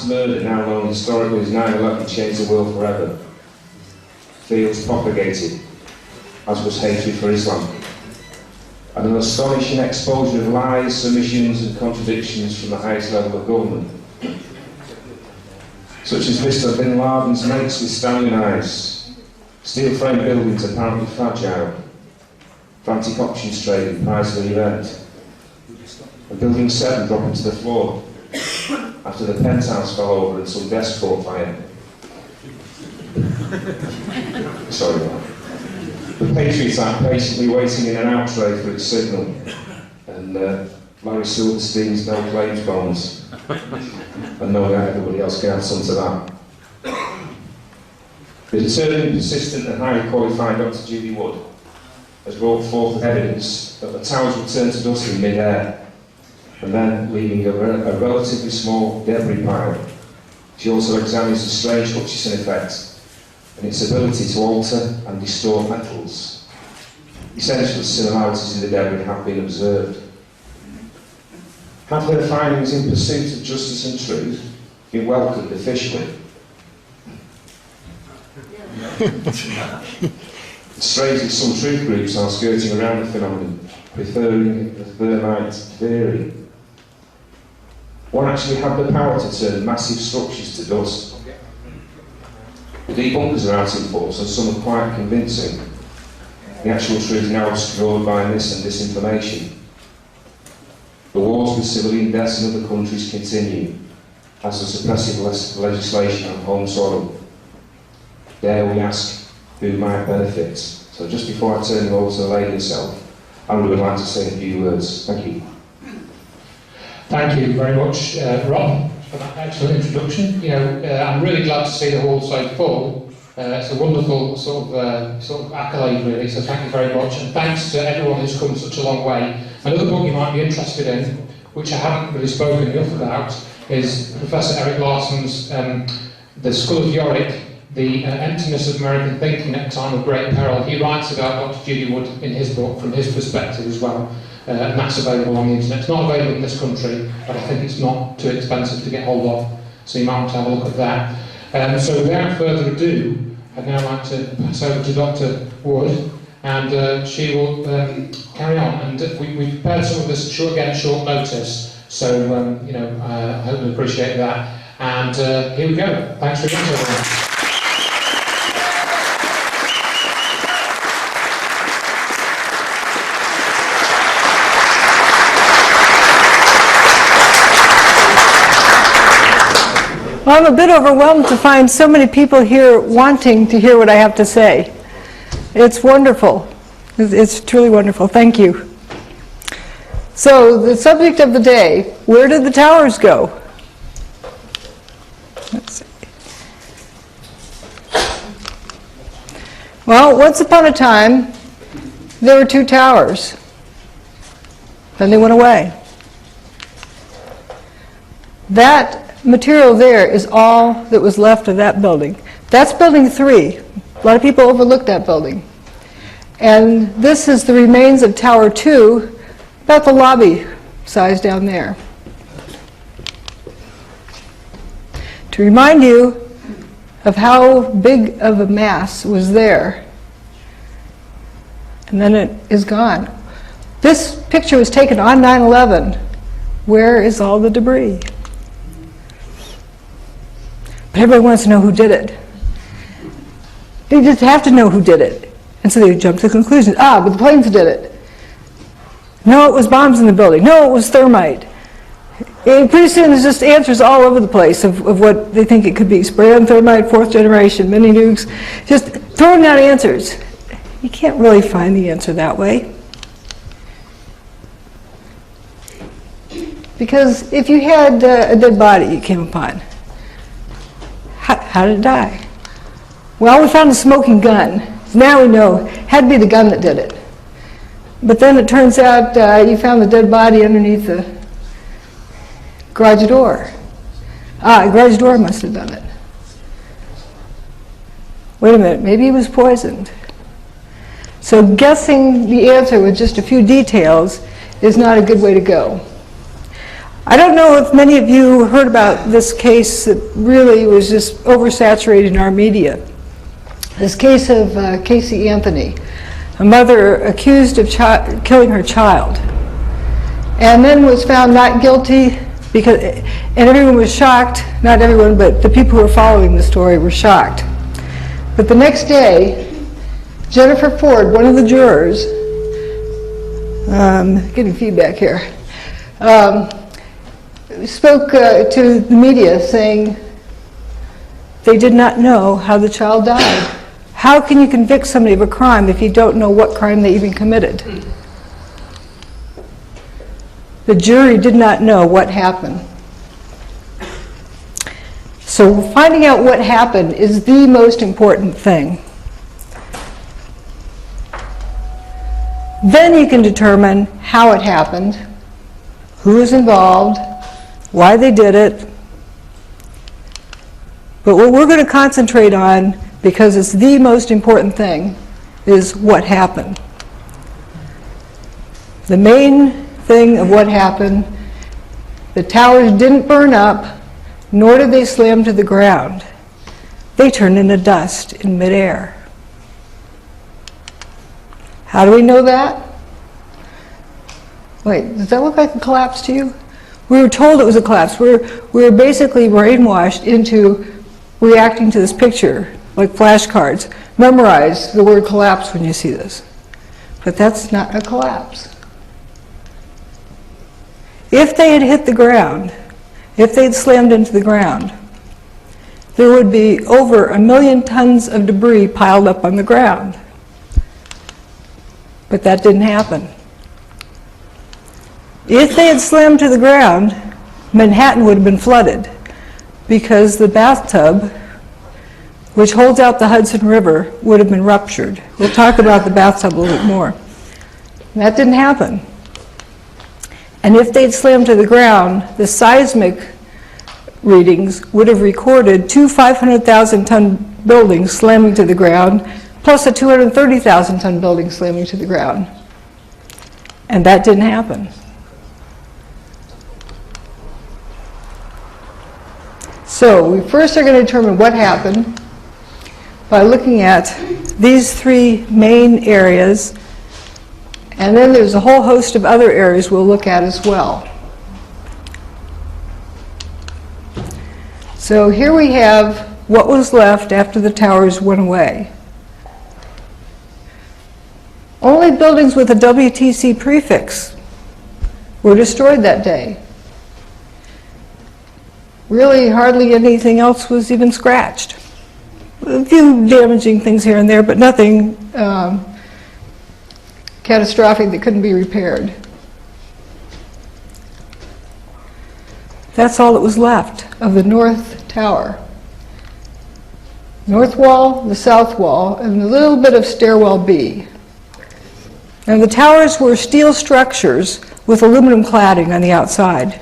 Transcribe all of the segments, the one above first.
mass murder, now known historically as 9/11, changed the world forever. Fields propagated, as was hatred for Islam. And an astonishing exposure of lies, submissions and contradictions from the highest level of government. Such as this of bin Laden's mates with Stanley knives, steel frame buildings apparently fragile, frantic options trading, priceless event, and Building 7 dropping to the floor after the penthouse fell over and some desk caught fire. Sorry, man. The Patriots Act patiently waiting in an out tray for its signal, and Larry Silverstein's no claims bonus, and no doubt everybody else can add some to that. The determined, persistent and highly qualified Dr. Judy Wood has brought forth evidence that the towers returned to dust in mid-air, and then leaving a relatively small debris pile. She also examines the strange Hutchison effect and its ability to alter and distort metals. Essential similarities in the debris have been observed. Have her findings in pursuit of justice and truth been welcomed officially? Strangely, some truth groups are skirting around the phenomenon, preferring the thermite theory. One actually had the power to turn massive structures to dust. The debunkers are out in force, and some are quite convincing. The actual truth now obscured by mis and disinformation. The wars with civilian deaths in other countries continue, as the suppressive legislation on home soil. Dare we ask who might benefit? So just before I turn it over to the lady herself, I would like to say a few words. Thank you. Thank you very much, Rob, for that excellent introduction. I'm really glad to see the hall so full. It's a wonderful sort of accolade, really. So thank you very much, and thanks to everyone who's come such a long way. Another book you might be interested in, which I haven't really spoken enough about, is Professor Eric Larson's The Skull of Yorick, the emptiness of American thinking at a time of great peril. He writes about Dr. Judy Wood in his book from his perspective as well, and that's available on the internet. It's not available in this country, but I think it's not too expensive to get hold of, so you might want to have a look at that. So without further ado, I'd now like to pass over to Dr. Wood, and she will carry on. And we've prepared some of this short notice, so I hope you appreciate that. And here we go. Thanks very much, everyone. Well, I'm a bit overwhelmed to find so many people here wanting to hear what I have to say. It's wonderful. It's truly wonderful. Thank you. So, the subject of the day, where did the towers go? Let's see. Well, once upon a time, there were two towers. Then they went away. That material there is all that was left of that building. That's building 3. A lot of people overlook that building. And this is the remains of Tower 2, about the lobby size down there. To remind you of how big of a mass was there. And then it is gone. This picture was taken on 9/11. Where is all the debris? But everybody wants to know who did it. They just have to know who did it. And so they jump to the conclusion, but the planes did it. No, it was bombs in the building. No, it was thermite. And pretty soon there's just answers all over the place of what they think it could be. Spray on thermite, 4th generation, mini nukes. Just throwing out answers. You can't really find the answer that way. Because if you had a dead body you came upon, how did it die? Well, we found a smoking gun. Now we know it had to be the gun that did it. But then it turns out you found the dead body underneath the garage door. The garage door must have done it. Wait a minute, maybe he was poisoned. So guessing the answer with just a few details is not a good way to go. I don't know if many of you heard about this case that really was just oversaturated in our media. This case of Casey Anthony, a mother accused of killing her child, and then was found not guilty because, and everyone was shocked, not everyone, but the people who were following the story were shocked. But the next day, Jennifer Ford, one of the jurors, getting feedback here, spoke to the media saying they did not know how the child died. How can you convict somebody of a crime if you don't know what crime they even committed? The jury did not know what happened. So finding out what happened is the most important thing. Then you can determine how it happened, who was involved, why they did it. But what we're going to concentrate on, because it's the most important thing, is what happened. The main thing of what happened, the towers didn't burn up, nor did they slam to the ground. They turned into dust in midair. How do we know that? Wait, does that look like a collapse to you? We were told it was a collapse. We were basically brainwashed into reacting to this picture, like flashcards. Memorize the word collapse when you see this. But that's not a collapse. If they had hit the ground, if they had slammed into the ground, there would be over 1 million tons of debris piled up on the ground. But that didn't happen. If they had slammed to the ground, Manhattan would have been flooded because the bathtub, which holds out the Hudson River, would have been ruptured. We'll talk about the bathtub a little bit more. That didn't happen. And if they'd slammed to the ground, the seismic readings would have recorded 2 500,000-ton buildings slamming to the ground, plus a 230,000-ton building slamming to the ground. And that didn't happen. So we first are going to determine what happened by looking at these 3 main areas, and then there's a whole host of other areas we'll look at as well. So here we have what was left after the towers went away. Only buildings with a WTC prefix were destroyed that day. Really, hardly anything else was even scratched. A few damaging things here and there, but nothing catastrophic that couldn't be repaired. That's all that was left of the North Tower. North wall, the south wall, and a little bit of stairwell B. Now the towers were steel structures with aluminum cladding on the outside.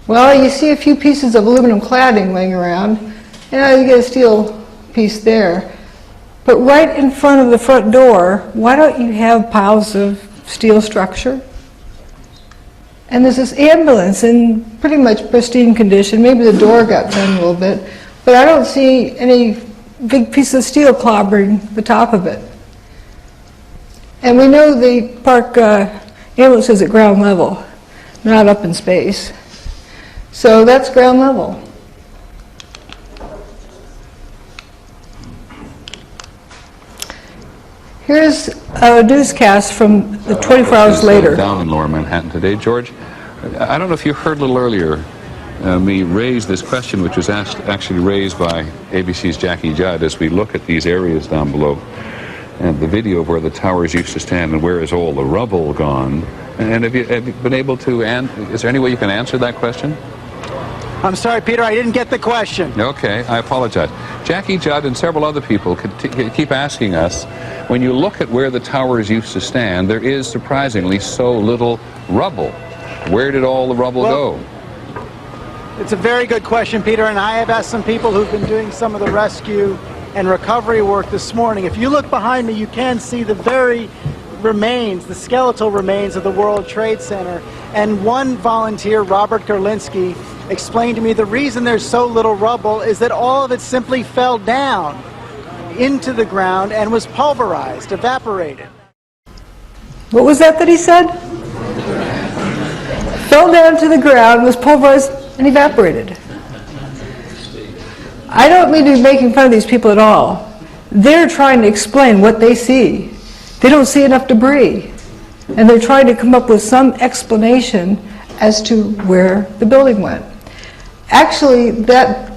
Well, you see a few pieces of aluminum cladding laying around, and you get a steel piece there. But right in front of the front door, why don't you have piles of steel structure? And there's this ambulance in pretty much pristine condition. Maybe the door got done a little bit, but I don't see any big piece of steel clobbering the top of it. And we know the park ambulance is at ground level, not up in space. So that's ground level. Here's a newscast from the 24 hours later. Down in Lower Manhattan today, George. I don't know if you heard a little earlier me raise this question, which was actually raised by ABC's Jackie Judd as we look at these areas down below and the video of where the towers used to stand and where is all the rubble gone. And have you been able to, is there any way you can answer that question? I'm sorry, Peter, I didn't get the question. Okay, I apologize. Jackie Judd and several other people keep asking us, when you look at where the towers used to stand, there is surprisingly so little rubble. Where did all the rubble go? It's a very good question, Peter, and I have asked some people who've been doing some of the rescue and recovery work this morning. If you look behind me, you can see the very remains, the skeletal remains of the World Trade Center. And one volunteer, Robert Gerlinski, explained to me the reason there's so little rubble is that all of it simply fell down into the ground and was pulverized, evaporated. What was that he said? Fell down to the ground, was pulverized, and evaporated. I don't mean to be making fun of these people at all. They're trying to explain what they see. They don't see enough debris. And they're trying to come up with some explanation as to where the building went. Actually, that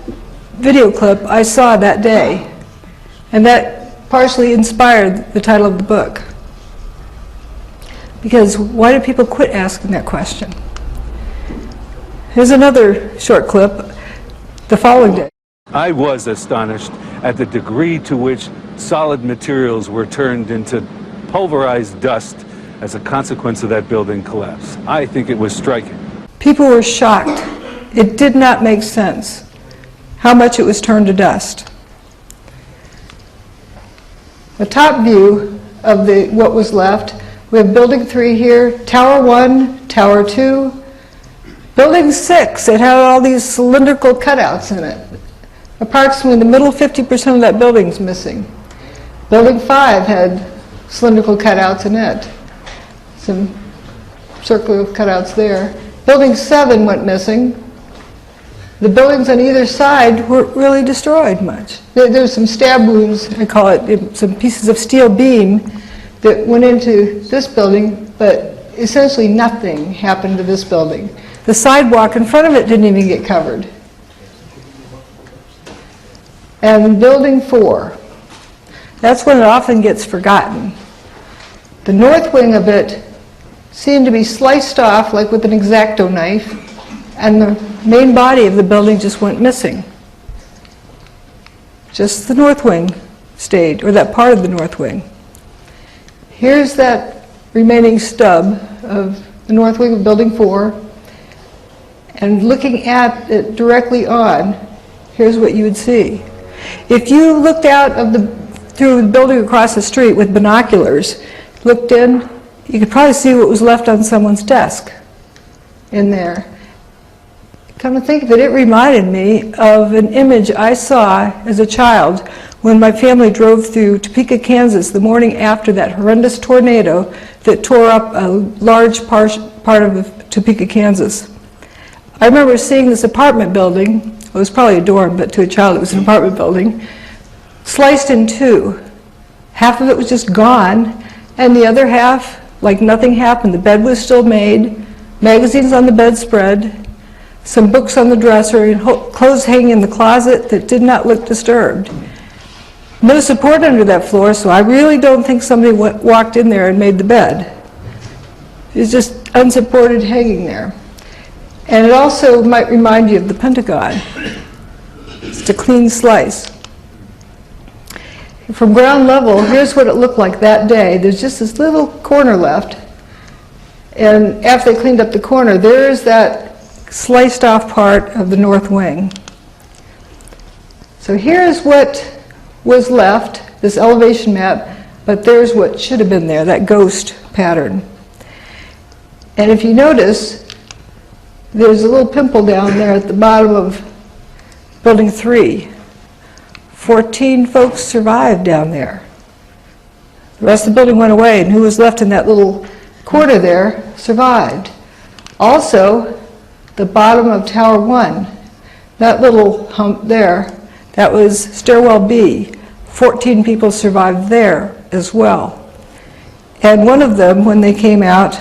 video clip I saw that day, and that partially inspired the title of the book. Because why do people quit asking that question? Here's another short clip the following day. I was astonished at the degree to which solid materials were turned into pulverized dust as a consequence of that building collapse. I think it was striking. People were shocked. It did not make sense how much it was turned to dust. The top view of what was left, we have Building 3 here, Tower 1, Tower 2, Building 6, it had all these cylindrical cutouts in it. Approximately the middle 50% of that building's missing. Building 5 had cylindrical cutouts in it. Some circular cutouts there. Building 7 went missing. The buildings on either side weren't really destroyed much. There were some stab wounds, I call it, some pieces of steel beam that went into this building, but essentially nothing happened to this building. The sidewalk in front of it didn't even get covered. And Building 4, that's when it often gets forgotten. The north wing of it seemed to be sliced off like with an X-Acto knife, and the main body of the building just went missing. Just the north wing stayed, or that part of the north wing. Here's that remaining stub of the north wing of Building 4, and looking at it directly on, here's what you would see. If you looked out of through the building across the street with binoculars, looked in, you could probably see what was left on someone's desk in there. Come to think of it, it reminded me of an image I saw as a child when my family drove through Topeka, Kansas the morning after that horrendous tornado that tore up a large part of Topeka, Kansas. I remember seeing this apartment building, it was probably a dorm, but to a child it was an apartment building, sliced in two. Half of it was just gone, and the other half, like nothing happened. The bed was still made, magazines on the bedspread, some books on the dresser, and clothes hanging in the closet that did not look disturbed. No support under that floor, so I really don't think somebody walked in there and made the bed. It was just unsupported hanging there. And it also might remind you of the Pentagon. It's a clean slice. From ground level, here's what it looked like that day. There's just this little corner left. And after they cleaned up the corner, there's that sliced off part of the north wing. So here's what was left, this elevation map, but there's what should have been there, that ghost pattern. And if you notice, there's a little pimple down there at the bottom of Building 3. 14 folks survived down there. The rest of the building went away, and who was left in that little corner there survived. Also, the bottom of Tower 1, that little hump there, that was stairwell B. 14 people survived there as well. And one of them, when they came out,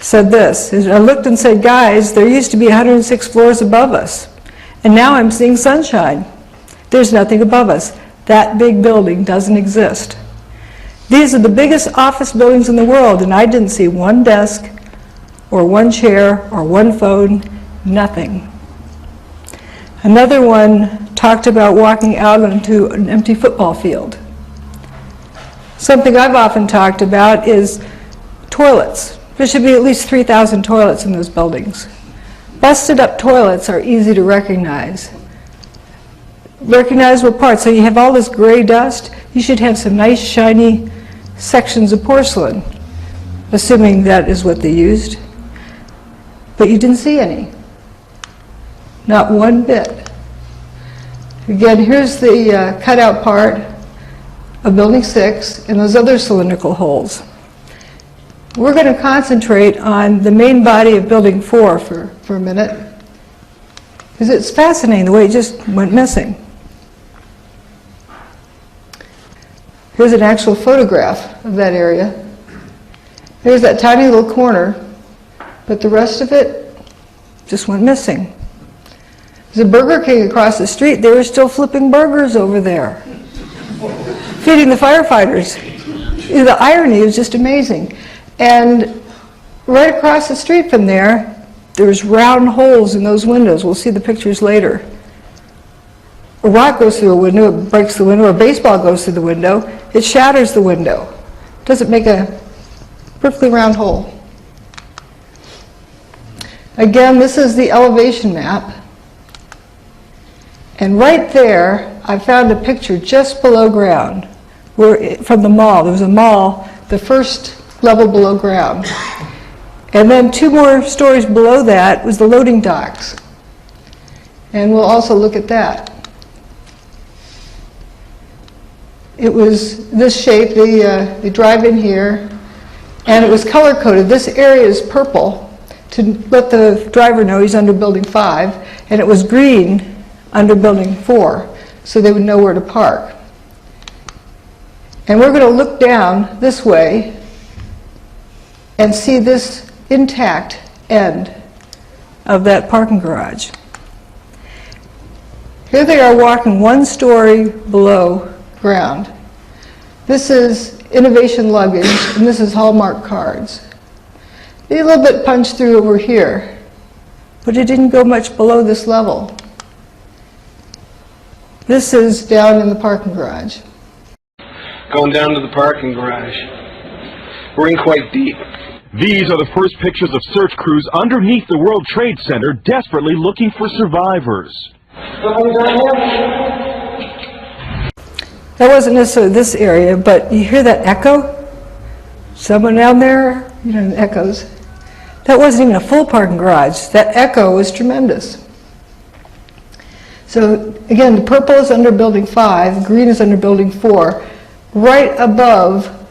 said this. I looked and said, guys, there used to be 106 floors above us, and now I'm seeing sunshine. There's nothing above us. That big building doesn't exist. These are the biggest office buildings in the world, and I didn't see one desk or one chair or one phone, nothing. Another one talked about walking out onto an empty football field. Something I've often talked about is toilets. There should be at least 3,000 toilets in those buildings. Busted up toilets are easy to recognize. Recognizable parts. So you have all this gray dust, you should have some nice shiny sections of porcelain. assuming that is what they used. But you didn't see any. Not one bit. Again, here's the cutout part of Building 6 and those other cylindrical holes. We're going to concentrate on the main body of Building 4 for a minute, because it's fascinating the way it just went missing. Here's an actual photograph of that area. There's that tiny little corner, but the rest of it just went missing. There's a Burger King across the street. They were still flipping burgers over there, feeding the firefighters. The irony is just amazing. And right across the street from there, there's round holes in those windows. We'll see the pictures later. A rock goes through a window, it breaks the window. A baseball goes through the window, it shatters the window. Doesn't make a perfectly round hole. Again, this is the elevation map. And right there, I found a picture just below ground, from the mall. There was a mall, the first level below ground. And then 2 more stories below that was the loading docks. And we'll also look at that. It was this shape, the drive-in here, and it was color-coded. This area is purple to let the driver know he's under Building 5, and it was green under Building 4, so they would know where to park. And we're going to look down this way and see this intact end of that parking garage. Here they are walking 1 story below ground. This is Innovation luggage, and this is Hallmark cards. They a little bit punched through over here, but it didn't go much below this level. This is down in the parking garage. Going down to the parking garage. We're in quite deep. These are the first pictures of search crews underneath the World Trade Center, desperately looking for survivors. That wasn't necessarily this area, but you hear that echo? Someone down there? You know, the echoes. That wasn't even a full parking garage. That echo was tremendous. So again, the purple is under Building 5, green is under Building 4. Right above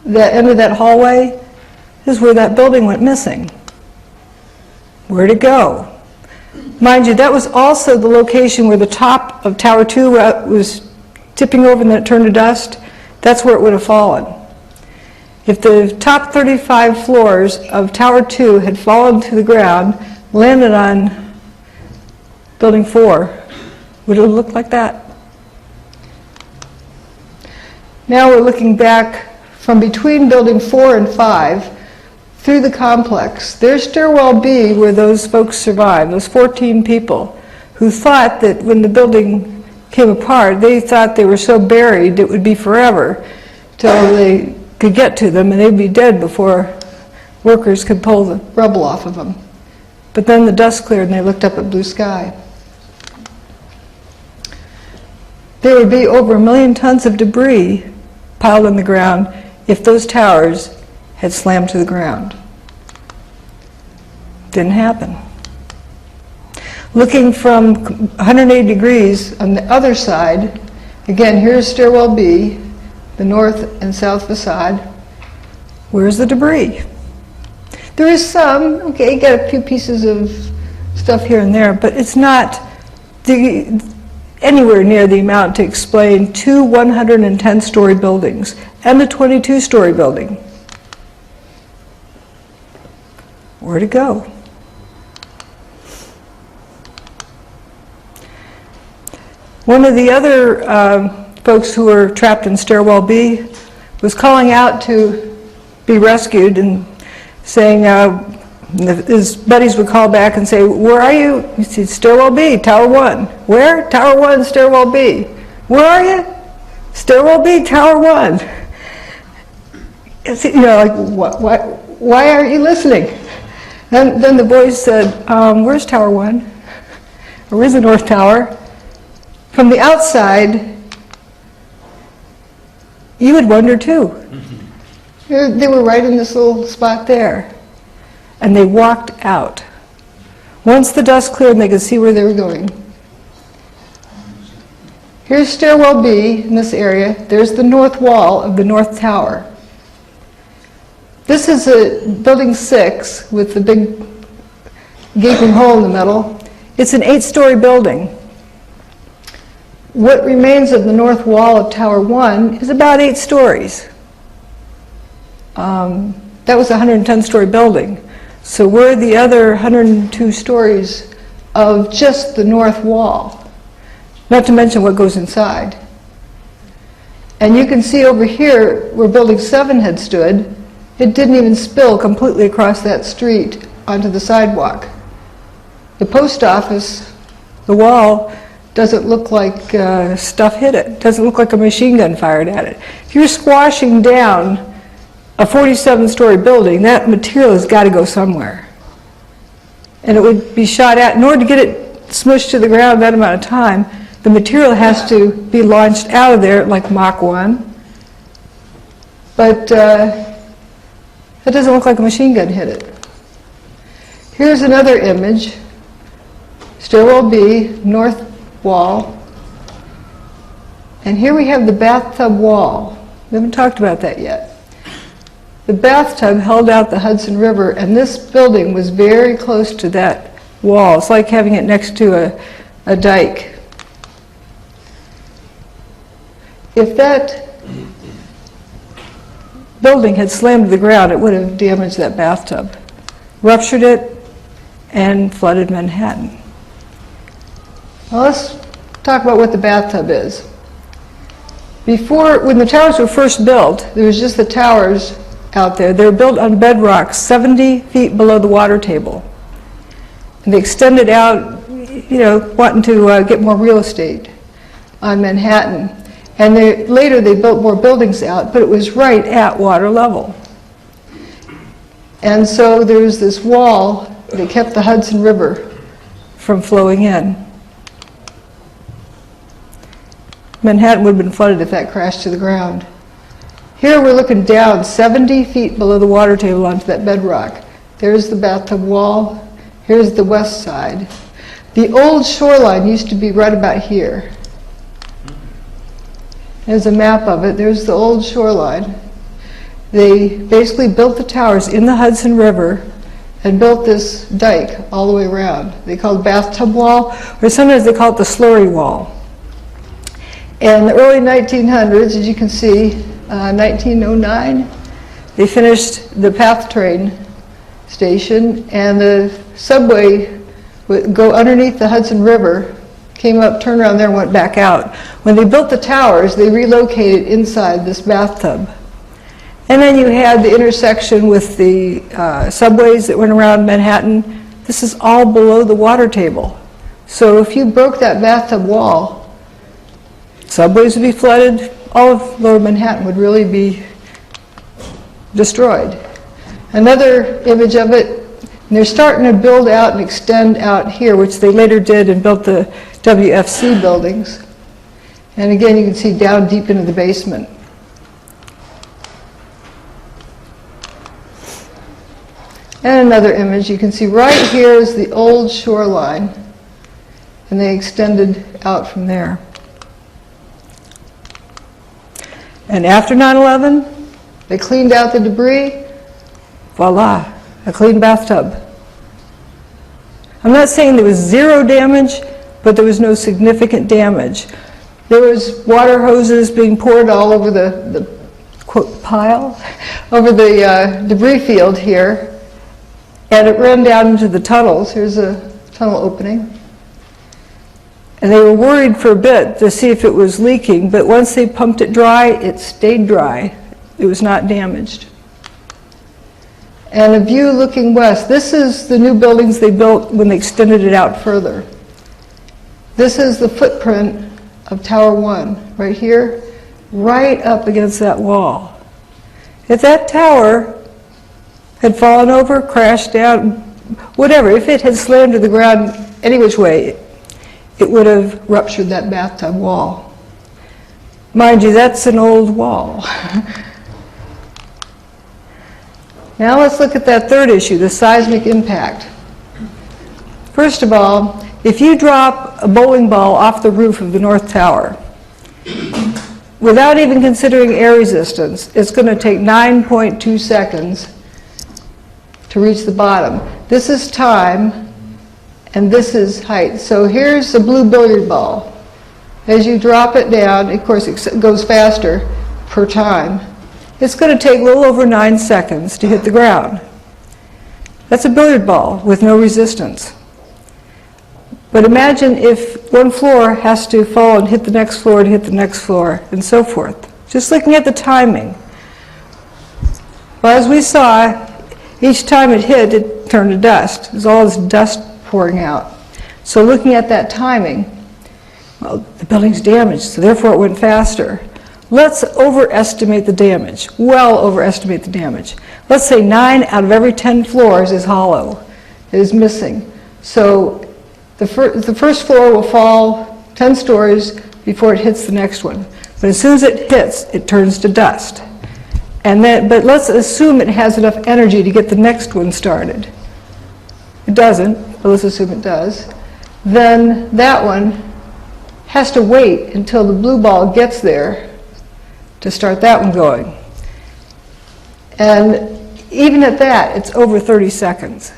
the end of that hallway is where that building went missing. Where'd it go? Mind you, that was also the location where the top of Tower 2 was tipping over and then it turned to dust. That's where it would have fallen. If the top 35 floors of Tower 2 had fallen to the ground, landed on Building 4, would it have looked like that? Now we're looking back from between Building 4 and 5 through the complex. There's Stairwell B where those folks survived, those 14 people who thought that when the building came apart, they thought they were so buried it would be forever till they could get to them and they'd be dead before workers could pull the rubble off of them. But then the dust cleared and they looked up at blue sky. There would be over 1 million tons of debris piled on the ground if those towers had slammed to the ground. Didn't happen. Looking from 180 degrees on the other side, again, here's Stairwell B, the north and south facade. Where's the debris? There is some, okay, you got a few pieces of stuff here and there, but it's not anywhere near the amount to explain 2 110-story buildings and a 22-story building. Where'd it go? One of the other folks who were trapped in Stairwell B was calling out to be rescued and saying, his buddies would call back and say, "Where are you?" He said, "Stairwell B, Tower 1. Where? Tower 1, Stairwell B. Where are you? Stairwell B, Tower 1. You know, like, why aren't you listening? Then the boys said, "Where's Tower 1? Or where's the North Tower?" From the outside, you would wonder too. They were right in this little spot there. And they walked out. Once the dust cleared, they could see where they were going. Here's stairwell B in this area. There's the north wall of the north tower. This is a building 6 with the big gaping hole in the middle. It's an 8-story building. What remains of the north wall of Tower 1 is about 8 stories. That was a 110-story building. So we're the other 102 stories of just the north wall, not to mention what goes inside. And you can see over here where Building 7 had stood, it didn't even spill completely across that street onto the sidewalk. The post office, the wall, doesn't look like stuff hit it. Doesn't look like a machine gun fired at it. If you're squashing down a 47-story building, that material has got to go somewhere. And it would be shot at. In order to get it smushed to the ground that amount of time, the material has to be launched out of there like Mach 1. But it doesn't look like a machine gun hit it. Here's another image. Stairwell B, north wall. And here we have the bathtub wall. We haven't talked about that yet. The bathtub held out the Hudson River, and this building was very close to that wall. It's like having it next to a dike. If that building had slammed to the ground, it would have damaged that bathtub, ruptured it, and flooded Manhattan. Well, let's talk about what the bathtub is. Before, when the towers were first built, there was just the towers out there. They were built on bedrock 70 feet below the water table. And they extended out, wanting to get more real estate on Manhattan. And later they built more buildings out, but it was right at water level. And so there was this wall that kept the Hudson River from flowing in. Manhattan would have been flooded if that crashed to the ground. Here we're looking down 70 feet below the water table onto that bedrock. There's the bathtub wall. Here's the west side. The old shoreline used to be right about here. There's a map of it. There's the old shoreline. They basically built the towers in the Hudson River and built this dike all the way around. They call it bathtub wall, or sometimes they call it the slurry wall. In the early 1900s, as you can see, 1909, they finished the PATH train station, and the subway would go underneath the Hudson River, came up, turned around there, and went back out. When they built the towers, they relocated inside this bathtub. And then you had the intersection with the subways that went around Manhattan. This is all below the water table. So if you broke that bathtub wall, subways would be flooded, all of lower Manhattan would really be destroyed. Another image of it, and they're starting to build out and extend out here, which they later did and built the WFC buildings. And again, you can see down deep into the basement. And another image, you can see right here is the old shoreline, and they extended out from there. And after 9/11, they cleaned out the debris. Voila, a clean bathtub. I'm not saying there was zero damage, but there was no significant damage. There was water hoses being poured all over the quote, pile, over the debris field here, and it ran down into the tunnels. Here's a tunnel opening. And they were worried for a bit to see if it was leaking, but once they pumped it dry, it stayed dry. It was not damaged. And a view looking west. This is the new buildings they built when they extended it out further. This is the footprint of Tower 1, right here, right up against that wall. If that tower had fallen over, crashed down, whatever, if it had slammed to the ground any which way, it would have ruptured that bathtub wall. Mind you, that's an old wall. Now let's look at that third issue, the seismic impact. First of all, if you drop a bowling ball off the roof of the North Tower, without even considering air resistance, it's going to take 9.2 seconds to reach the bottom. This is time, and this is height. So here's a blue billiard ball. As you drop it down, of course it goes faster per time. It's going to take a little over 9 seconds to hit the ground. That's a billiard ball with no resistance. But imagine if one floor has to fall and hit the next floor and hit the next floor and so forth. Just looking at the timing. Well, as we saw, each time it hit, it turned to dust. There's all this dust pouring out. So looking at that timing, well, the building's damaged, so therefore it went faster. Let's overestimate the damage, well overestimate the damage. Let's say 9 out of every 10 floors is hollow, is missing. So the first floor will fall 10 stories before it hits the next one. But as soon as it hits, it turns to dust. But let's assume it has enough energy to get the next one started. It doesn't, but let's assume it does. Then that one has to wait until the blue ball gets there to start that one going. And even at that, it's over 30 seconds.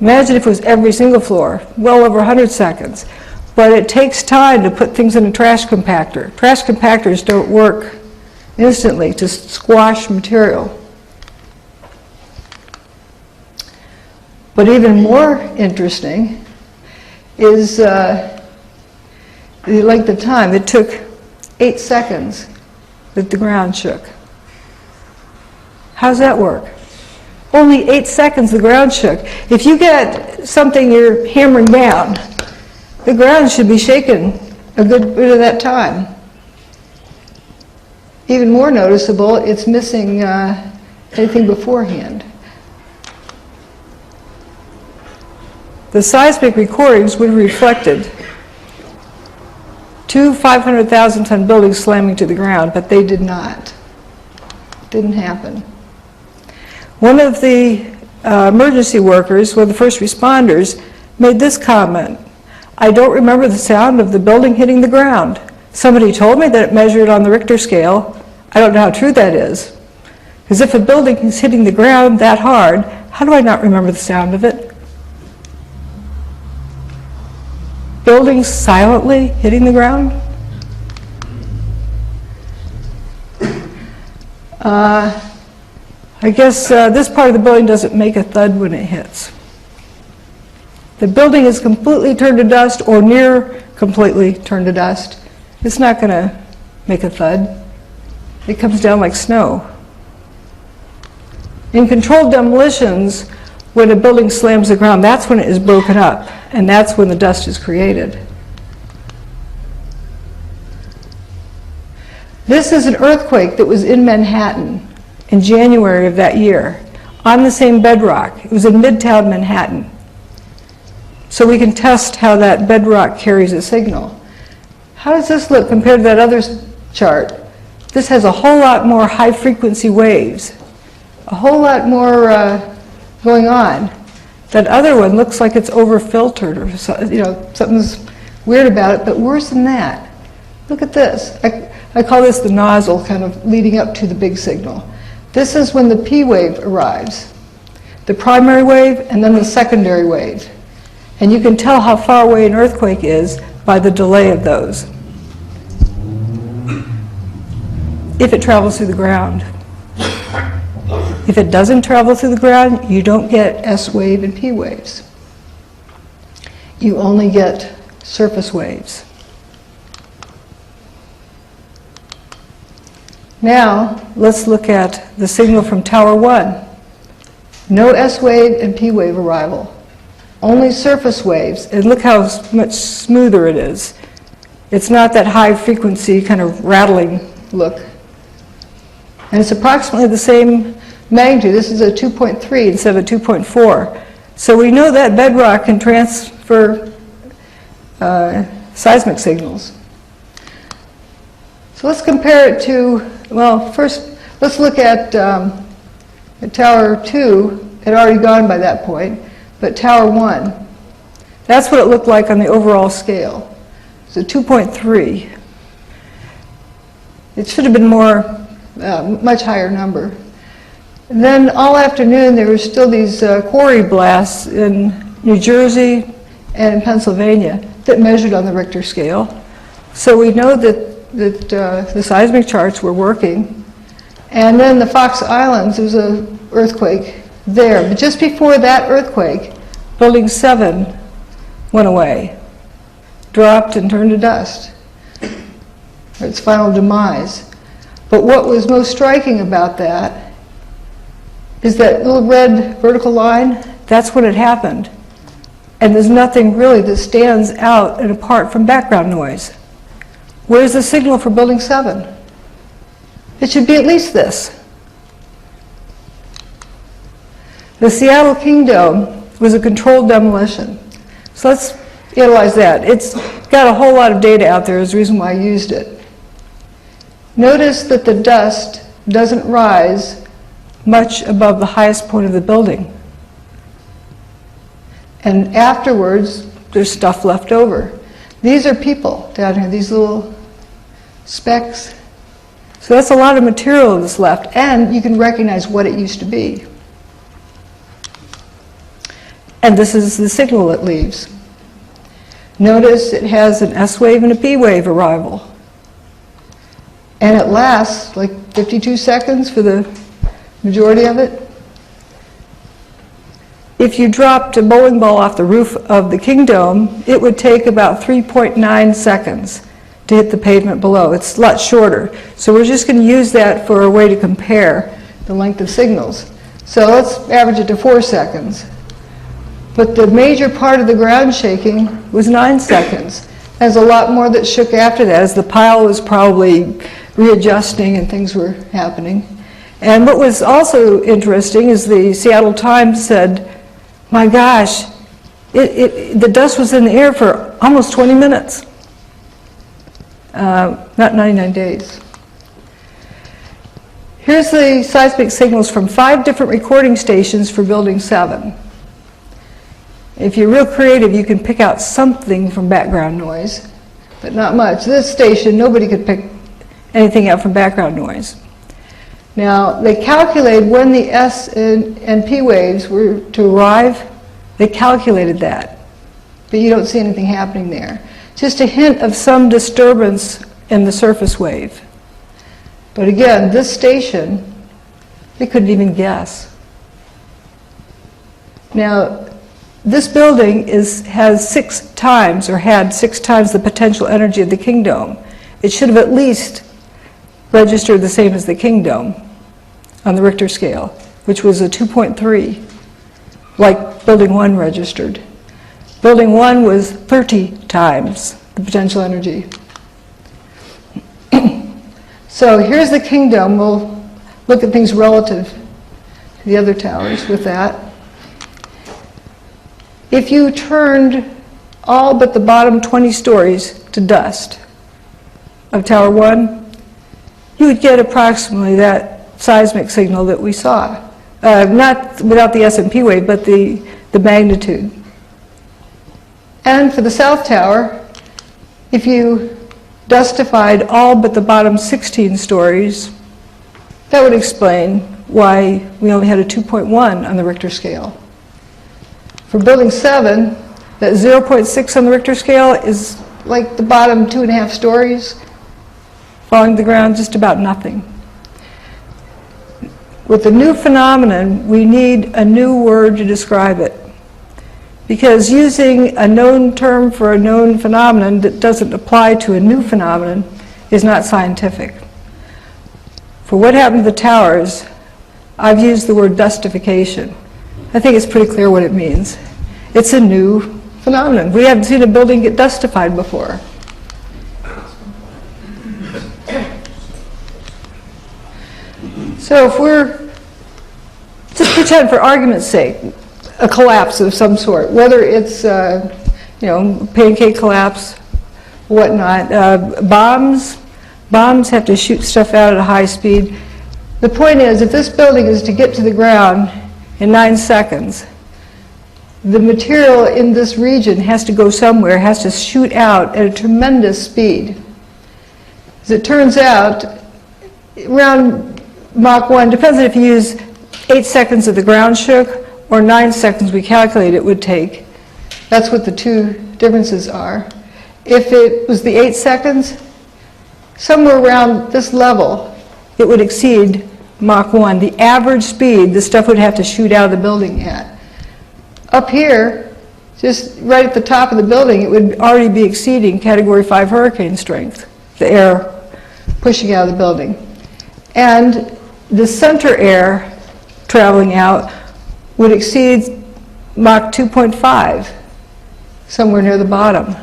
Imagine if it was every single floor, well over 100 seconds. But it takes time to put things in a trash compactor. Trash compactors don't work instantly to squash material. But even more interesting is the length of time. It took 8 seconds that the ground shook. How does that work? Only 8 seconds the ground shook. If you get something you're hammering down, the ground should be shaken a good bit of that time. Even more noticeable, it's missing anything beforehand. The seismic recordings would have reflected 2 500,000-ton buildings slamming to the ground, but they did not. It didn't happen. One of the emergency workers, one of the first responders, made this comment: "I don't remember the sound of the building hitting the ground. Somebody told me that it measured on the Richter scale. I don't know how true that is. Because if a building is hitting the ground that hard, how do I not remember the sound of it?" Buildings silently hitting the ground? I guess this part of the building doesn't make a thud when it hits. The building is completely turned to dust or near completely turned to dust. It's not going to make a thud. It comes down like snow. In controlled demolitions, when a building slams the ground, that's when it is broken up, and that's when the dust is created. This is an earthquake that was in Manhattan in January of that year, on the same bedrock. It was in Midtown Manhattan. So we can test how that bedrock carries a signal. How does this look compared to that other chart? This has a whole lot more high-frequency waves, a whole lot more going on. That other one looks like it's over-filtered, or something's weird about it, but worse than that. Look at this. I call this the nozzle, kind of leading up to the big signal. This is when the P wave arrives, the primary wave and then the secondary wave. And you can tell how far away an earthquake is by the delay of those, if it travels through the ground. If it doesn't travel through the ground, you don't get S wave and P waves. You only get surface waves. Now, let's look at the signal from Tower 1. No S wave and P wave arrival. Only surface waves, and look how much smoother it is. It's not that high frequency kind of rattling look. And it's approximately the same magnitude. This is a 2.3 instead of a 2.4. So we know that bedrock can transfer seismic signals. So let's compare it to, well, first let's look at Tower 2 had already gone by that point, but Tower 1, that's what it looked like on the overall scale. So 2.3. It should have been more, much higher number. And then all afternoon there were still these quarry blasts in New Jersey and in Pennsylvania that measured on the Richter scale. So we know that the seismic charts were working. And then the Fox Islands, there was an earthquake there. But just before that earthquake, Building 7 went away, dropped and turned to dust, or its final demise. But what was most striking about that is that little red vertical line, that's when it happened. And there's nothing really that stands out and apart from background noise. Where's the signal for Building 7? It should be at least this. The Seattle King Dome was a controlled demolition. So let's analyze that. It's got a whole lot of data out there, is the reason why I used it. Notice that the dust doesn't rise much above the highest point of the building. And afterwards, there's stuff left over. These are people down here, these little specks. So that's a lot of material that's left, and you can recognize what it used to be. And this is the signal it leaves. Notice it has an S wave and a P wave arrival. And it lasts like 52 seconds for the majority of it. If you dropped a bowling ball off the roof of the King Dome, it would take about 3.9 seconds to hit the pavement below. It's a lot shorter. So we're just going to use that for a way to compare the length of signals. So let's average it to 4 seconds. But the major part of the ground shaking was 9 seconds. There's a lot more that shook after that, as the pile was probably readjusting and things were happening. And what was also interesting is the Seattle Times said, my gosh, the dust was in the air for almost 20 minutes. Not 99 days. Here's the seismic signals from 5 different recording stations for Building 7. If you're real creative, you can pick out something from background noise, but not much. This station, nobody could pick anything out from background noise. Now, they calculated when the S and P waves were to arrive. They calculated that, but you don't see anything happening there. Just a hint of some disturbance in the surface wave. But again, this station, they couldn't even guess. Now, this building has 6 times, or had 6 times the potential energy of the King Dome. It should have at least registered the same as the King Dome on the Richter scale, which was a 2.3, like Building 1 registered. Building 1 was 30 times the potential energy. So here's the King Dome. We'll look at things relative to the other towers with that. If you turned all but the bottom 20 stories to dust of Tower 1, you would get approximately that seismic signal that we saw. Not without the S&P wave, but the magnitude. And for the South Tower, if you dustified all but the bottom 16 stories, that would explain why we only had a 2.1 on the Richter scale. For Building 7, that 0.6 on the Richter scale is like the bottom 2.5 stories, falling to the ground, just about nothing. With the new phenomenon, we need a new word to describe it. Because using a known term for a known phenomenon that doesn't apply to a new phenomenon is not scientific. For what happened to the towers, I've used the word dustification. I think it's pretty clear what it means. It's a new phenomenon. We haven't seen a building get dustified before. So if we're, just pretend for argument's sake, a collapse of some sort, whether it's pancake collapse, whatnot. Bombs have to shoot stuff out at a high speed. The point is, if this building is to get to the ground in 9 seconds, the material in this region has to go somewhere, has to shoot out at a tremendous speed. As it turns out, around Mach 1, depends on if you use 8 seconds of the ground shook or 9 seconds we calculate it would take. That's what the two differences are. If it was the 8 seconds, somewhere around this level, it would exceed Mach 1, the average speed the stuff would have to shoot out of the building at. Up here, just right at the top of the building, it would already be exceeding Category 5 hurricane strength, the air pushing out of the building. And the center air traveling out would exceed Mach 2.5, somewhere near the bottom.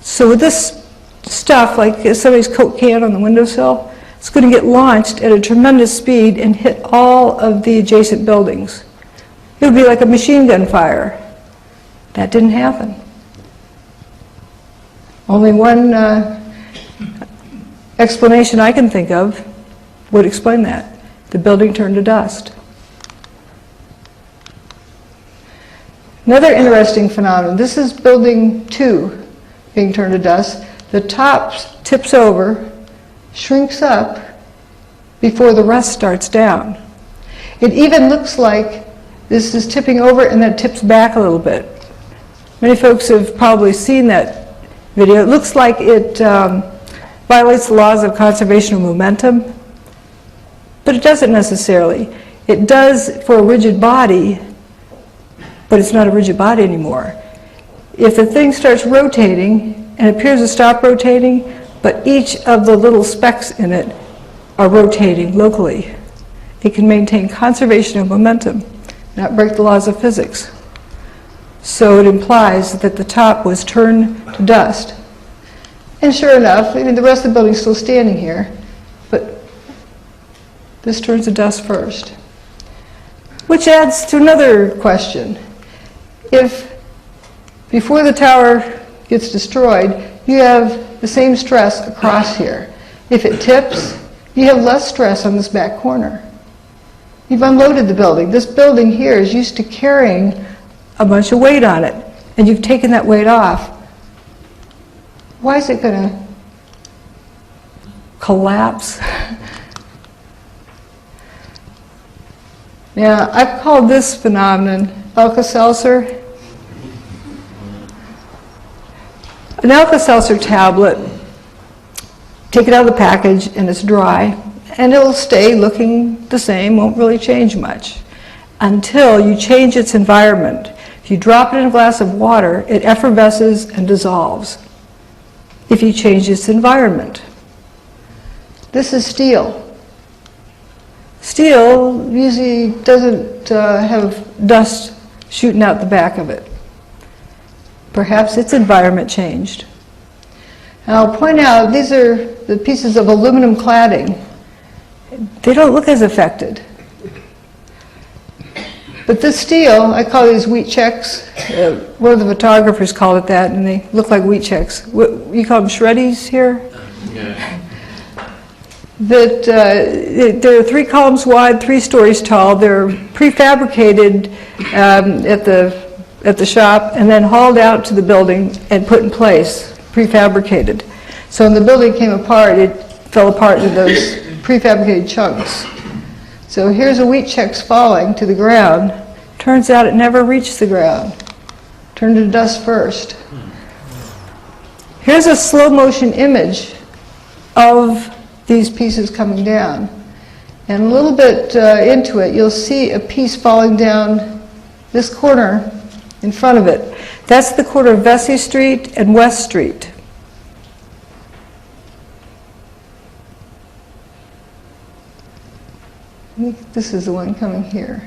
So with this stuff, like somebody's Coke can on the windowsill, it's going to get launched at a tremendous speed and hit all of the adjacent buildings. It would be like a machine gun fire. That didn't happen. Only one explanation I can think of would explain that. The building turned to dust. Another interesting phenomenon. This is building 2 being turned to dust. The top tips over, shrinks up before the rest starts down. It even looks like this is tipping over and then tips back a little bit. Many folks have probably seen that video. It looks like it violates the laws of conservation of momentum, but it doesn't necessarily. It does for a rigid body, but it's not a rigid body anymore. If the thing starts rotating and appears to stop rotating, but each of the little specks in it are rotating locally, it can maintain conservation of momentum, not break the laws of physics. So it implies that the top was turned to dust. And sure enough, I mean, the rest of the building's still standing here, but this turns to dust first. Which adds to another question. If before the tower gets destroyed, you have the same stress across here. If it tips, you have less stress on this back corner. You've unloaded the building. This building here is used to carrying a bunch of weight on it, and you've taken that weight off. Why is it going to collapse? Now, I've called this phenomenon Alka-Seltzer. An Alka-Seltzer tablet, take it out of the package and it's dry, and it'll stay looking the same, won't really change much, until you change its environment. If you drop it in a glass of water, it effervesces and dissolves if you change its environment. This is steel. Steel usually doesn't have dust shooting out the back of it. Perhaps its environment changed. And I'll point out, these are the pieces of aluminum cladding. They don't look as affected. But this steel, I call these wheat checks. One of the photographers called it that, and they look like wheat checks. What, you call them shreddies here? Yeah. That they're 3 columns wide, 3 stories tall. They're prefabricated at the shop and then hauled out to the building and put in place, prefabricated. So when the building came apart, it fell apart into those prefabricated chunks. So here's a wheat checks falling to the ground. Turns out it never reached the ground. Turned to dust first. Here's a slow motion image of these pieces coming down. And a little bit into it, you'll see a piece falling down this corner in front of it. That's the corner of Vesey Street and West Street. I think this is the one coming here.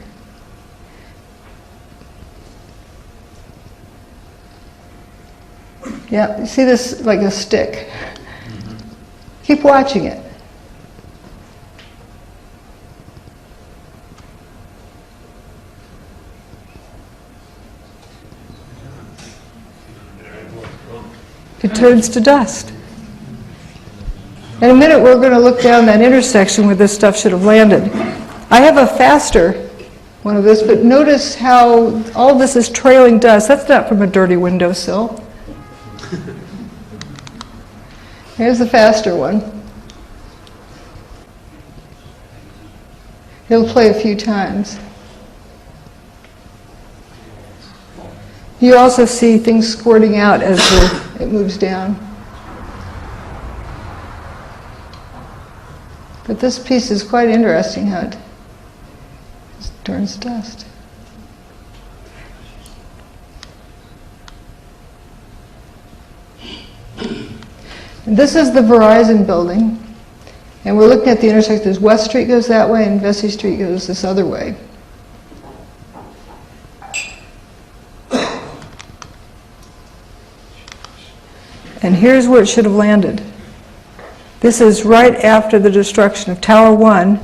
Yeah, you see this like a stick. Keep watching it. It turns to dust. In a minute, we're going to look down that intersection where this stuff should have landed. I have a faster one of this, but notice how all this is trailing dust. That's not from a dirty windowsill. Here's the faster one. It'll play a few times. You also see things squirting out as it moves down. But this piece is quite interesting how it turns dust. And this is the Verizon building. And we're looking at the intersection. There's West Street goes that way and Vesey Street goes this other way. And here's where it should have landed. This is right after the destruction of Tower 1.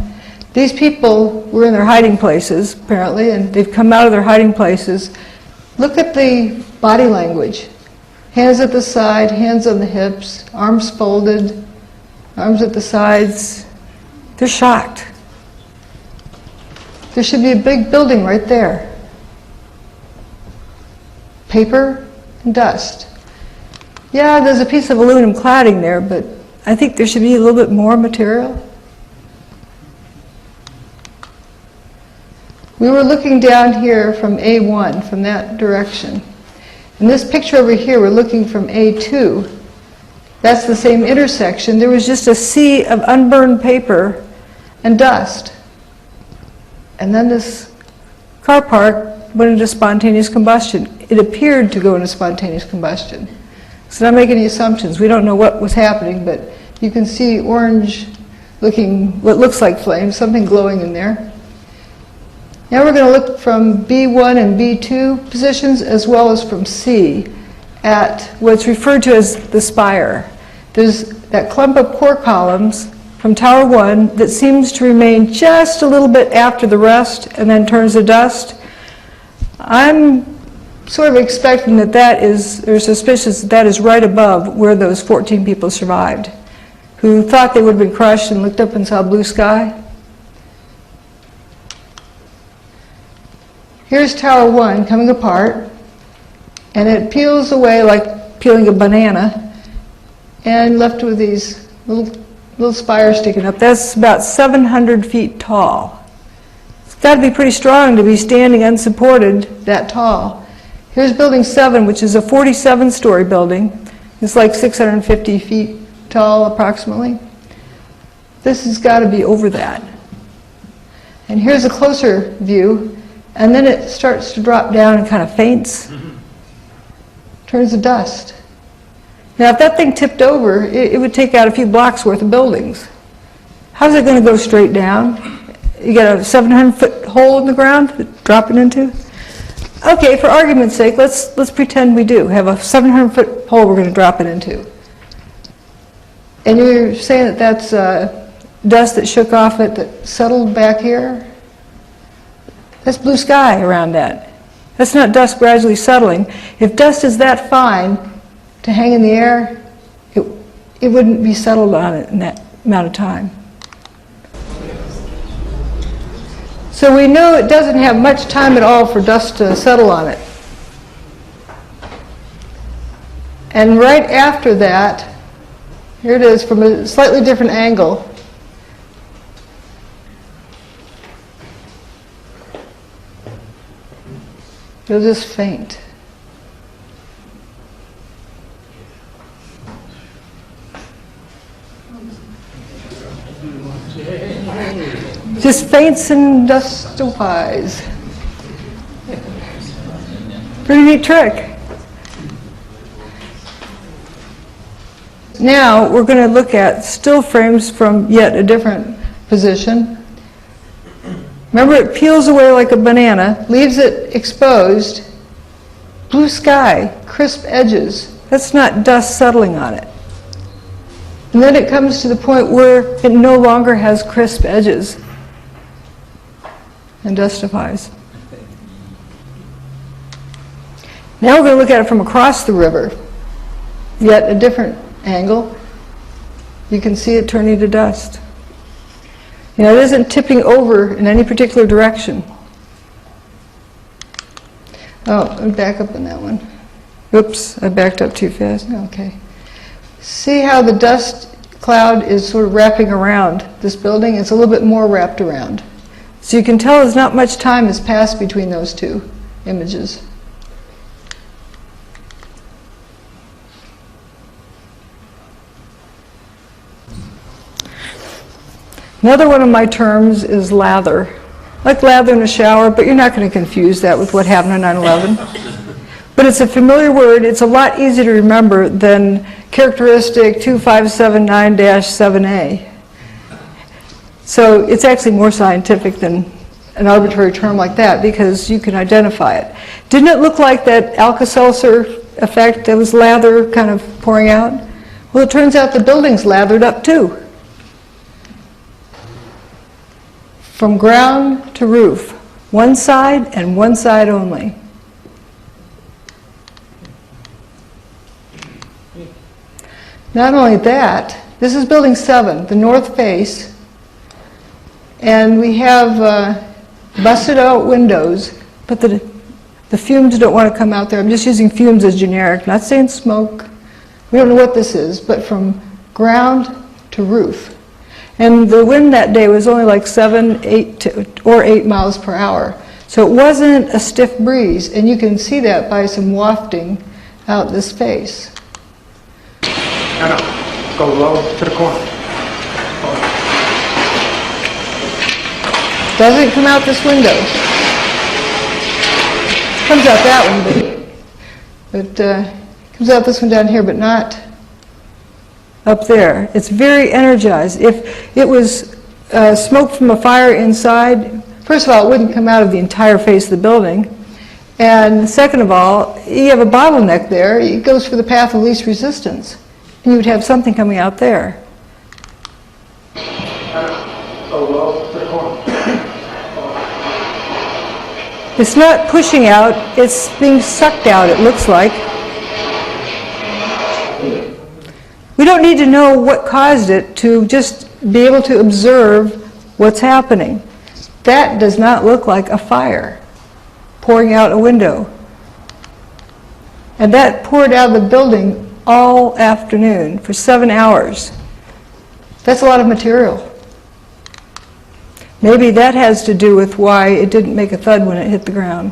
These people were in their hiding places, apparently, and they've come out of their hiding places. Look at the body language. Hands at the side, hands on the hips, arms folded, arms at the sides. They're shocked. There should be a big building right there. Paper and dust. Yeah, there's a piece of aluminum cladding there, but I think there should be a little bit more material. We were looking down here from A1, from that direction. In this picture over here, we're looking from A2. That's the same intersection. There was just a sea of unburned paper and dust. And then this car park went into spontaneous combustion. It appeared to go into spontaneous combustion. So not make any assumptions. We don't know what was happening, but you can see orange looking, what looks like flames, something glowing in there. Now we're going to look from B1 and B2 positions as well as from C at what's referred to as the spire. There's that clump of core columns from Tower 1 that seems to remain just a little bit after the rest and then turns to dust. I'm sort of expecting that is, or suspicious that is right above where those 14 people survived, who thought they would have been crushed and looked up and saw blue sky. Here's Tower 1 coming apart, and it peels away like peeling a banana, and left with these little spires sticking up. That's about 700 feet tall. It's got to be pretty strong to be standing unsupported that tall. Here's Building 7, which is a 47-story building. It's like 650 feet tall, approximately. This has got to be over that. And here's a closer view. And then it starts to drop down and kind of faints, turns to dust. Now, if that thing tipped over, it would take out a few blocks worth of buildings. How's it going to go straight down? You got a 700-foot hole in the ground to drop it into? Okay, for argument's sake, let's pretend we do have a 700-foot hole we're going to drop it into. And you're saying that that's dust that shook off it that settled back here? That's blue sky around that. That's not dust gradually settling. If dust is that fine to hang in the air, it wouldn't be settled on it in that amount of time. So we know it doesn't have much time at all for dust to settle on it. And right after that, here it is from a slightly different angle. It'll just faint. Just faints and dustifies. Pretty neat trick. Now we're going to look at still frames from yet a different position. Remember, it peels away like a banana, leaves it exposed, blue sky, crisp edges. That's not dust settling on it. And then it comes to the point where it no longer has crisp edges and dustifies. Now we're going to look at it from across the river, yet a different angle. You can see it turning to dust. You know, it isn't tipping over in any particular direction. Oh, let me back up on that one. Oops, I backed up too fast. Okay. See how the dust cloud is sort of wrapping around this building? It's a little bit more wrapped around. So you can tell there's not much time has passed between those two images. Another one of my terms is lather. Like lather in a shower, but you're not going to confuse that with what happened on 9/11. But it's a familiar word. It's a lot easier to remember than characteristic 2579-7A. So it's actually more scientific than an arbitrary term like that because you can identify it. Didn't it look like that Alka-Seltzer effect that was lather kind of pouring out? Well, it turns out the building's lathered up too. From ground to roof, one side and one side only. Not only that, this is building 7, the north face, and we have busted out windows, but the fumes don't want to come out there. I'm just using fumes as generic, not saying smoke. We don't know what this is, but from ground to roof. And the wind that day was only like 7, 8 or 8 miles per hour. So it wasn't a stiff breeze, and you can see that by some wafting out this face. No, go low to the corner. Doesn't come out this window. Comes out that one, but comes out this one down here, but not up there. It's very energized. If it was smoke from a fire inside, first of all, it wouldn't come out of the entire face of the building. And second of all, you have a bottleneck there. It goes for the path of least resistance. And you would have something coming out there. It's not pushing out, it's being sucked out, it looks like. We don't need to know what caused it to just be able to observe what's happening. That does not look like a fire pouring out a window. And that poured out of the building all afternoon for 7 hours. That's a lot of material. Maybe that has to do with why it didn't make a thud when it hit the ground.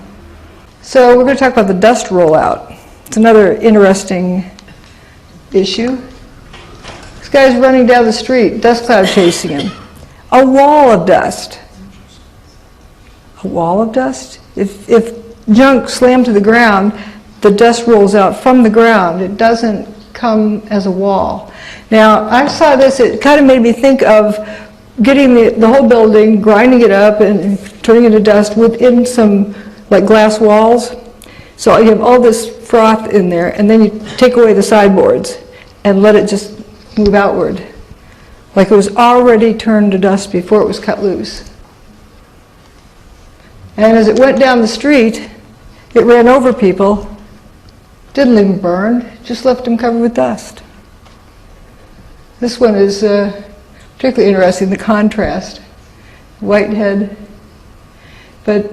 So we're going to talk about the dust rollout. It's another interesting issue. This guy's running down the street, dust cloud chasing him. A wall of dust. A wall of dust? If junk slammed to the ground, the dust rolls out from the ground. It doesn't come as a wall. Now, I saw this, it kind of made me think of getting the whole building, grinding it up and turning it into dust within some like glass walls. So you have all this froth in there, and then you take away the sideboards and let it just move outward. Like it was already turned to dust before it was cut loose. And as it went down the street, it ran over people. Didn't leave them burned, just left them covered with dust. This one is particularly interesting, the contrast. Whitehead. But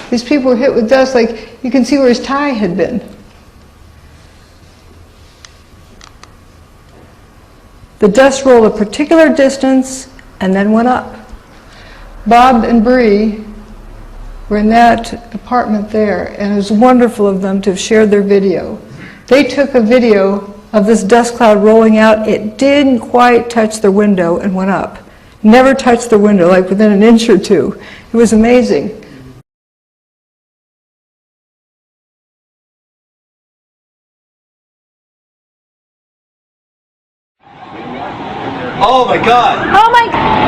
these people were hit with dust, like you can see where his tie had been. The dust rolled a particular distance and then went up. Bob and Bree were in that apartment there, and it was wonderful of them to have shared their video. They took a video of this dust cloud rolling out. It didn't quite touch the window and went up. Never touched the window, like within an inch or two. It was amazing. Oh my God! Oh my God!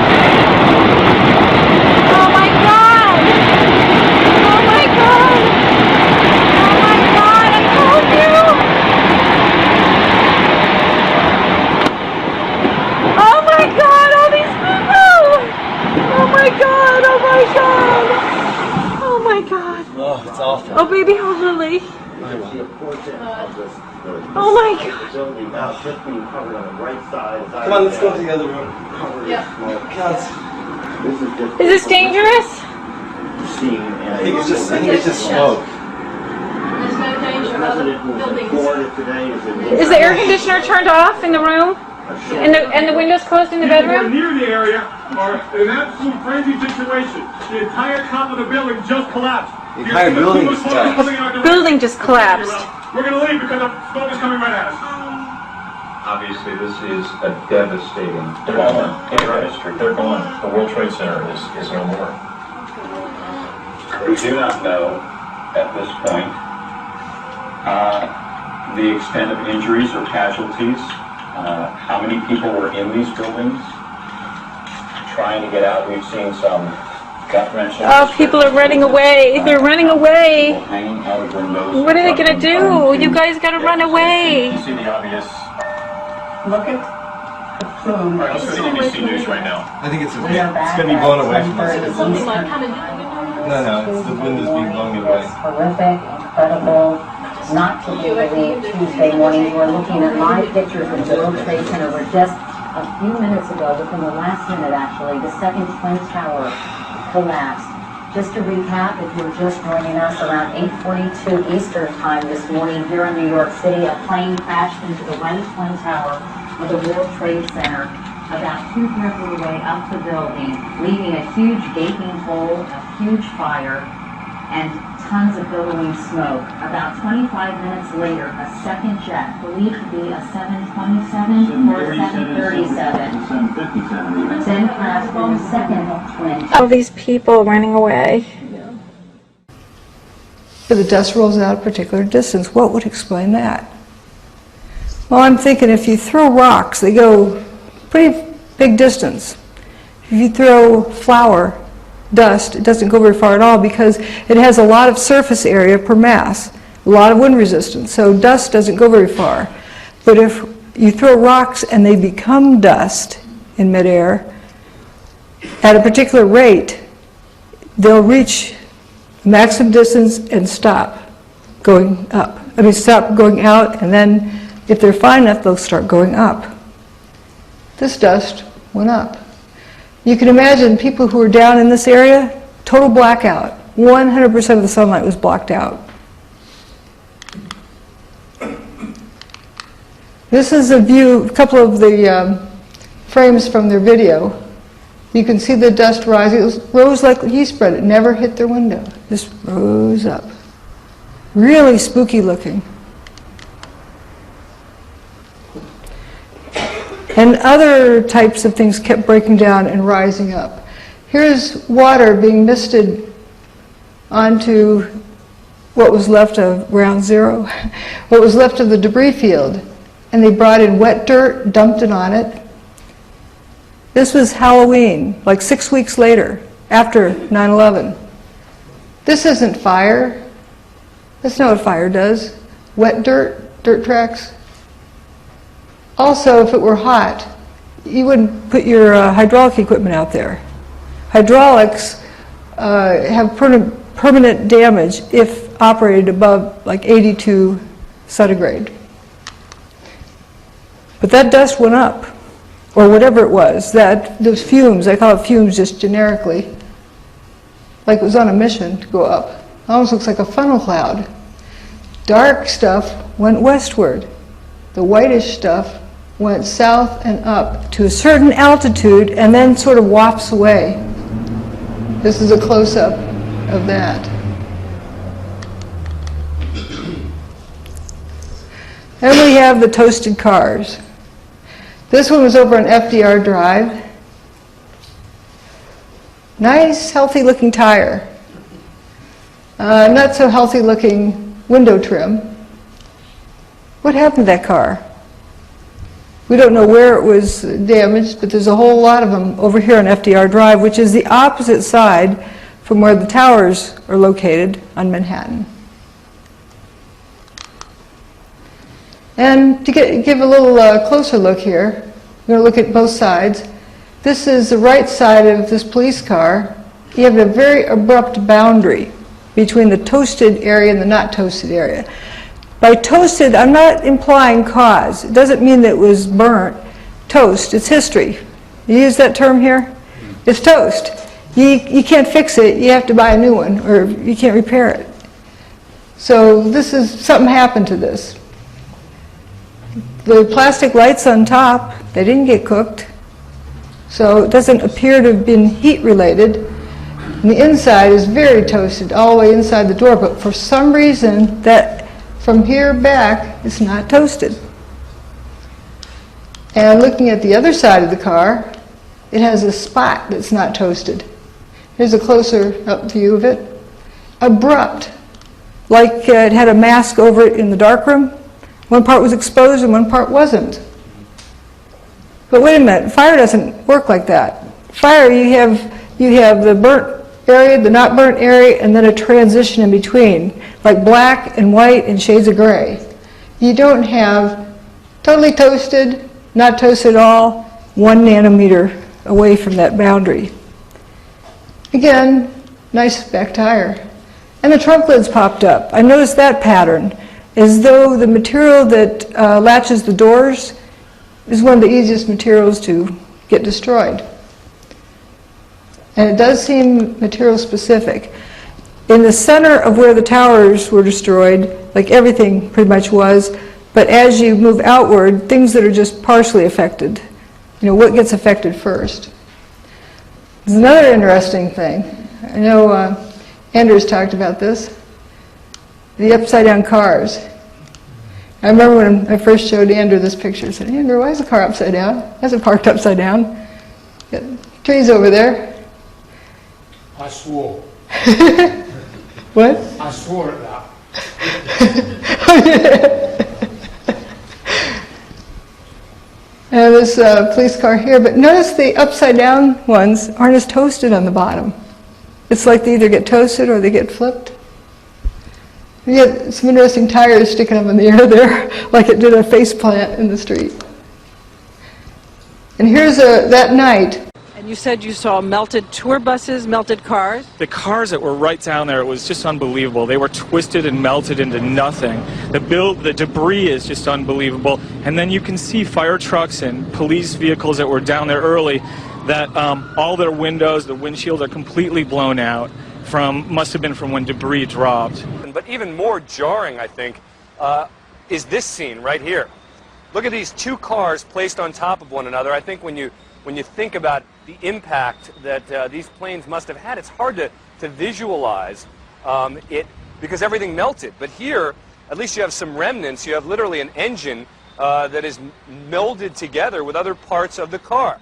Oh my God! Oh my God! Oh my God! I told you! Oh my God! All these people! Oh my God! Oh my God! Oh my God! Oh, it's awful. Oh baby, hold Lily. Oh my God. building now just being covered on the right side. Come on, let's go to the other room. Yeah. This is just. Is this dangerous? Scene, and I think it's just smoke. There's no danger of President was in buildings. Florida today. Is the air conditioner turned off in the room? And the windows closed in the bedroom? Near the area are in an absolute crazy situation. The entire top of the building just collapsed. The entire building is collapsed. Building just collapsed. We're going to leave because the smoke is coming right at us. Obviously, this is a devastating development in our history. They're gone. The World Trade Center is no more. We do not know at this point the extent of injuries or casualties, how many people were in these buildings trying to get out. We've seen some gut-wrenching. Oh, people are running away. They're running away. Hanging out of windows. What are they going to do? You guys got to run away. You see the obvious. Look at the plume. All right, let's go to ABC News right now. I think it's going to be blown away from us. Something like coming. No, it's the wind is being blown away. Horrific, incredible, not to be believed. Tuesday morning, we're looking at live pictures of the World Trade Center where just a few minutes ago, within the last minute actually, the second Twin Tower collapsed. Just to recap, if you're just joining us, around 8:42 Eastern Time this morning here in New York City, a plane crashed into the right Twin Tower of the World Trade Center, about 2/3 of the way up the building, leaving a huge gaping hole, a huge fire, and tons of billowing smoke. About 25 minutes later, a second jet, believed to be a 727 or a 737, then crashed in the second twin. All these people running away. But the dust rolls out a particular distance. What would explain that? Well, I'm thinking if you throw rocks, they go pretty big distance. If you throw flour, dust, it doesn't go very far at all because it has a lot of surface area per mass, a lot of wind resistance, so dust doesn't go very far. But if you throw rocks and they become dust in midair, at a particular rate, they'll reach maximum distance and stop going up. Stop going out, and then if they're fine enough, they'll start going up. This dust went up. You can imagine people who were down in this area, total blackout. 100% of the sunlight was blocked out. This is a view, a couple of the frames from their video. You can see the dust rising. It rose like yeast bread. It never hit their window. Just rose up. Really spooky looking. And other types of things kept breaking down and rising up. Here's water being misted onto what was left of ground zero, what was left of the debris field. And they brought in wet dirt, dumped it on it. This was Halloween, like 6 weeks later, after 9/11. This isn't fire. That's not what fire does. Wet dirt, dirt tracks. Also, if it were hot, you wouldn't put your hydraulic equipment out there. Hydraulics have permanent damage if operated above like 82 centigrade. But that dust went up, or whatever it was. Those fumes, I call it fumes just generically, like it was on a mission to go up. It almost looks like a funnel cloud. Dark stuff went westward. The whitish stuff went south and up to a certain altitude and then sort of wafts away. This is a close-up of that. Then we have the toasted cars. This one was over on FDR Drive. Nice, healthy-looking tire. Not so healthy-looking window trim. What happened to that car? We don't know where it was damaged, but there's a whole lot of them over here on FDR Drive, which is the opposite side from where the towers are located on Manhattan. And to give a little closer look here, we're going to look at both sides. This is the right side of this police car. You have a very abrupt boundary between the toasted area and the not toasted area. By toasted, I'm not implying cause. It doesn't mean that it was burnt. Toast, it's history. You use that term here? It's toast. You can't fix it, you have to buy a new one, or you can't repair it. So this is, something happened to this. The plastic lights on top, they didn't get cooked, so it doesn't appear to have been heat related. And the inside is very toasted, all the way inside the door, but for some reason, that from here back, it's not toasted. And looking at the other side of the car, it has a spot that's not toasted. Here's a closer up view of it. Abrupt, like it had a mask over it in the darkroom. One part was exposed and one part wasn't. But wait a minute, fire doesn't work like that. Fire, you have the burnt area, the not burnt area, and then a transition in between, like black and white and shades of gray. You don't have totally toasted, not toasted at all, 1 nanometer away from that boundary. Again, nice back tire. And the trunk lids popped up. I noticed that pattern, as though the material that latches the doors is one of the easiest materials to get destroyed. And it does seem material specific. In the center of where the towers were destroyed, like everything pretty much was, but as you move outward, things that are just partially affected, what gets affected first. There's another interesting thing. I know Andrew's talked about this. The upside down cars. I remember when I first showed Andrew this picture, I said, Andrew, why is the car upside down? Why is it parked upside down? Got trees over there. I swore. What? I swore at that. Oh, yeah. And this police car here, but notice the upside down ones aren't as toasted on the bottom. It's like they either get toasted or they get flipped. You get some interesting tires sticking up in the air there, like it did a face plant in the street. And here's that night. And you said you saw melted tour buses, melted cars? The cars that were right down there, it was just unbelievable. They were twisted and melted into nothing. The debris is just unbelievable. And then you can see fire trucks and police vehicles that were down there early that all their windows, the windshields are completely blown out must have been from when debris dropped. But even more jarring, I think, is this scene right here. Look at these two cars placed on top of one another. I think when you think about the impact that these planes must have had, it's hard to visualize it because everything melted. But here, at least you have some remnants. You have literally an engine that is melded together with other parts of the car.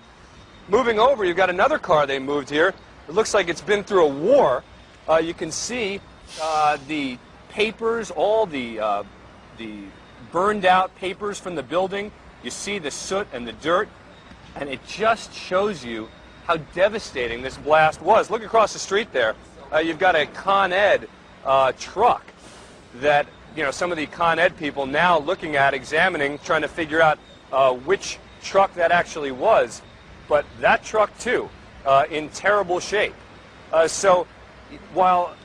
Moving over, you've got another car they moved here. It looks like it's been through a war. You can see the papers, all the burned out papers from the building. You see the soot and the dirt. And it just shows you how devastating this blast was. Look across the street there. You've got a Con Ed truck that, some of the Con Ed people now looking at, examining, trying to figure out which truck that actually was. But that truck, too, in terrible shape. So while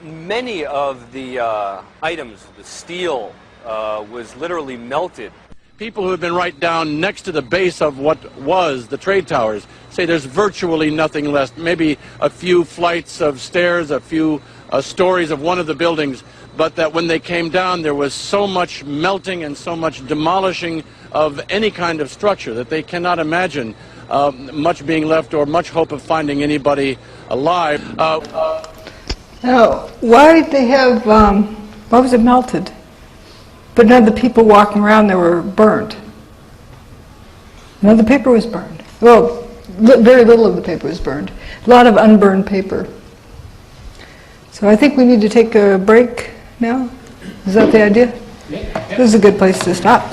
many of the items, the steel, was literally melted, people who have been right down next to the base of what was the trade towers say there's virtually nothing left, maybe a few flights of stairs, a few stories of one of the buildings, but that when they came down there was so much melting and so much demolishing of any kind of structure that they cannot imagine much being left or much hope of finding anybody alive. Now, why did they have, why was it melted? But none of the people walking around there were burnt. None of the paper was burned. Well, very little of the paper was burned. A lot of unburned paper. So I think we need to take a break now. Is that the idea? Yeah. This is a good place to stop.